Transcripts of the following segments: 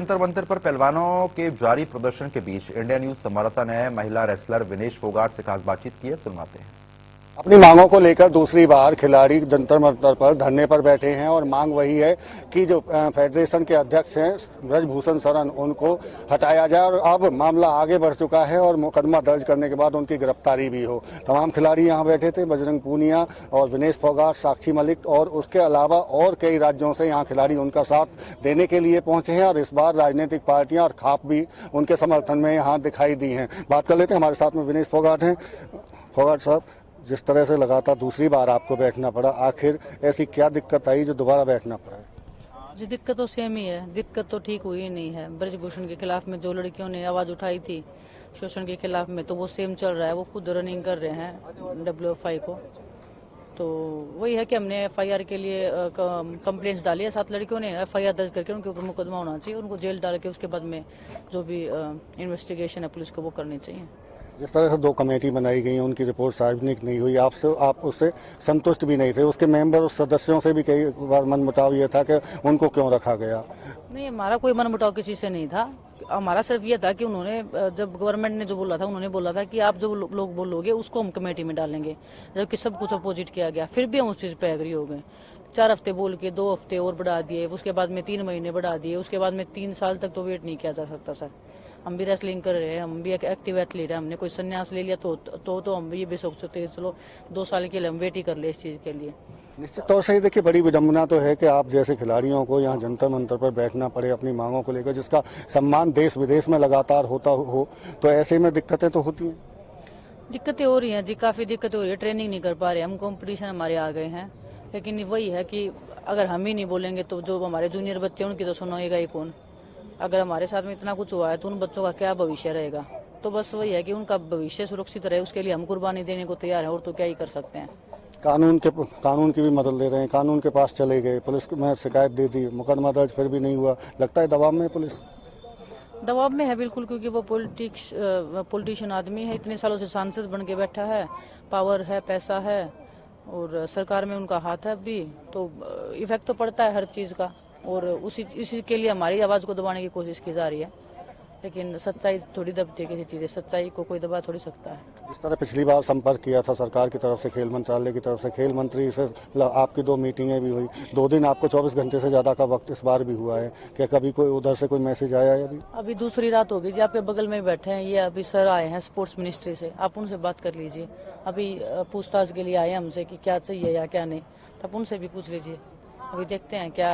जंतर मंतर पर पहलवानों के जारी प्रदर्शन के बीच इंडिया न्यूज संवाददाता ने महिला रेसलर विनेश फोगाट से खास बातचीत की है। सुनवाते हैं। अपनी मांगों को लेकर दूसरी बार खिलाड़ी जंतर मंतर पर धरने पर बैठे हैं और मांग वही है कि जो फेडरेशन के अध्यक्ष हैं ब्रजभूषण शरण, उनको हटाया जाए। और अब मामला आगे बढ़ चुका है और मुकदमा दर्ज करने के बाद उनकी गिरफ्तारी भी हो। तमाम खिलाड़ी यहां बैठे थे, बजरंग पूनिया और विनेश फोगाट, साक्षी मलिक और उसके अलावा और कई राज्यों से यहाँ खिलाड़ी उनका साथ देने के लिए पहुंचे हैं। और इस बार राजनीतिक पार्टियां और खाप भी उनके समर्थन में यहाँ दिखाई दी हैं। बात कर लेते हैं, हमारे साथ में विनेश फोगाट हैं। फोगाट साहब, जिस तरह से लगातार दूसरी बार आपको बैठना पड़ा, आखिर ऐसी क्या दिक्कत आई जो दोबारा बैठना पड़ा? जी, दिक्कत तो सेम ही है। दिक्कत तो ठीक हुई नहीं है। ब्रजभूषण के खिलाफ में जो लड़कियों ने आवाज उठाई थी शोषण के खिलाफ में, तो वो सेम चल रहा है। वो खुद रनिंग कर रहे हैं WFI को। तो वही है कि हमने FIR के लिए कंप्लेंट्स डाली है। 7 लड़कियों ने FIR दर्ज करके उनके ऊपर मुकदमा होना चाहिए। उनको जेल डाल के उसके बाद में जो भी इन्वेस्टिगेशन है पुलिस को, वो करनी चाहिए। जिस तरह से 2 कमेटी बनाई गई, उनकी रिपोर्ट सार्वजनिक नहीं हुई, आप उससे संतुष्ट भी नहीं थे। उसके मेंबर और सदस्यों से भी कई बार मनमुटाव ये था कि उनको क्यों रखा गया? नहीं, हमारा कोई मनमुटाव किसी से नहीं था। हमारा सिर्फ ये था कि उन्होंने, जब गवर्नमेंट ने जो बोला था, उन्होंने बोला था कि आप जो लोग बोलोगे उसको हम कमेटी में डालेंगे, जबकि सब कुछ अपोजिट किया गया। फिर भी हम उस चीज पे एग्री हो गए। 4 हफ्ते बोल के 2 हफ्ते और बढ़ा दिए, उसके बाद में 3 महीने बढ़ा दिए, उसके बाद में 3 साल तक तो वेट नहीं किया जा सकता सर। हम भी रेसलिंग कर रहे हैं, हम भी एक एक्टिव एथलीट है। हमने कोई संन्यास ले लिया तो हम भी ये भी सोच सकते हैं चलो 2 साल के लिए हम वेट ही कर ले इस चीज के लिए। निश्चित तौर से देखिए, बड़ी विडंबना तो है कि आप जैसे खिलाड़ियों को यहाँ जंतर मंतर पर बैठना पड़े अपनी मांगों को लेकर, जिसका सम्मान देश विदेश में लगातार होता हो, तो ऐसे में दिक्कतें तो होती हैं। दिक्कतें हो रही हैं जी, काफी दिक्कतें हो रही है। ट्रेनिंग नहीं कर पा रहे हम, कंपटीशन हमारे आ गए हैं। लेकिन वही है कि अगर हम ही नहीं बोलेंगे तो जो हमारे जूनियर बच्चे उनकी तो सुनेगा ही कौन। अगर हमारे साथ में इतना कुछ हुआ है तो उन बच्चों का क्या भविष्य रहेगा? तो बस वही है कि उनका भविष्य सुरक्षित रहे, उसके लिए हम कुर्बानी देने को तैयार हैं। और तो क्या ही कर सकते हैं। कानून की भी मदद ले रहे हैं, कानून के पास चले गए, पुलिस में शिकायत दे दी, मुकदमा दर्ज फिर भी नहीं हुआ। लगता है दबाव में पुलिस दबाव में है बिल्कुल, क्योंकि वो पॉलिटिशियन आदमी है, इतने सालों से सांसद बन के बैठा है, पावर है, पैसा है और सरकार में उनका हाथ है भी, तो इफेक्ट तो पड़ता है हर चीज का। और इसी के लिए हमारी आवाज को दबाने की कोशिश की जा रही है। लेकिन सच्चाई थोड़ी दबती है किसी चीजें, सच्चाई को कोई दबा थोड़ी सकता है। जिस तरह पिछली बार संपर्क किया था सरकार की तरफ से, खेल मंत्रालय की तरफ से, खेल मंत्री से आपकी 2 मीटिंगें भी हुई, 2 दिन आपको 24 घंटे से ज्यादा का वक्त इस बार भी हुआ है। क्या कभी कोई उधर से कोई मैसेज आया है? अभी दूसरी रात होगी जी, आपके बगल में बैठे हैं ये अभी सर आए हैं स्पोर्ट्स मिनिस्ट्री से, आप उनसे बात कर लीजिए। अभी पूछताछ के लिए आए हमसे कि क्या चाहिए या क्या नहीं, तो आप उनसे भी पूछ लीजिए। अभी देखते हैं क्या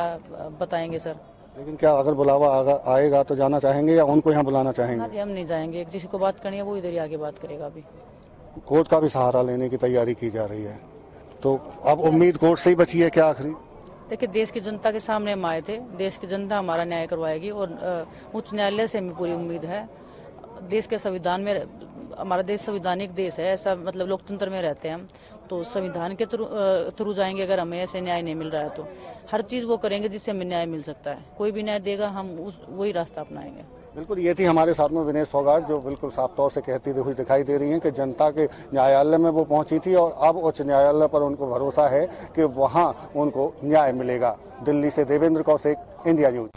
बताएंगे सर। लेकिन क्या अगर बुलावा आएगा तो जाना चाहेंगे या उनको यहाँ बुलाना चाहेंगे? जी, हम नहीं जाएंगे। किसी को बात करनी है वो इधर ही आगे बात करेगा। अभी कोर्ट का भी सहारा लेने की तैयारी की जा रही है, तो अब उम्मीद कोर्ट से ही बची है क्या आखिरी? देखिए, देश की जनता के सामने हम आए थे, देश की जनता हमारा न्याय करवाएगी और उच्च न्यायालय से हमें पूरी उम्मीद है। देश के संविधान में, हमारा देश संवैधानिक देश है, ऐसा मतलब लोकतंत्र में रहते हैं हम, तो संविधान के थ्रू जाएंगे। अगर हमें ऐसे न्याय नहीं मिल रहा है तो हर चीज वो करेंगे जिससे हमें न्याय मिल सकता है। कोई भी न्याय देगा, हम वही रास्ता अपनाएंगे। बिल्कुल, ये थी हमारे साथ में विनेश फोगाट, जो बिल्कुल साफ तौर से कहती हुई दिखाई दे रही हैं कि जनता के न्यायालय में वो पहुंची थी और अब उच्च न्यायालय पर उनको भरोसा है कि वहां उनको न्याय मिलेगा। दिल्ली से देवेंद्र कौशिक, इंडिया न्यूज।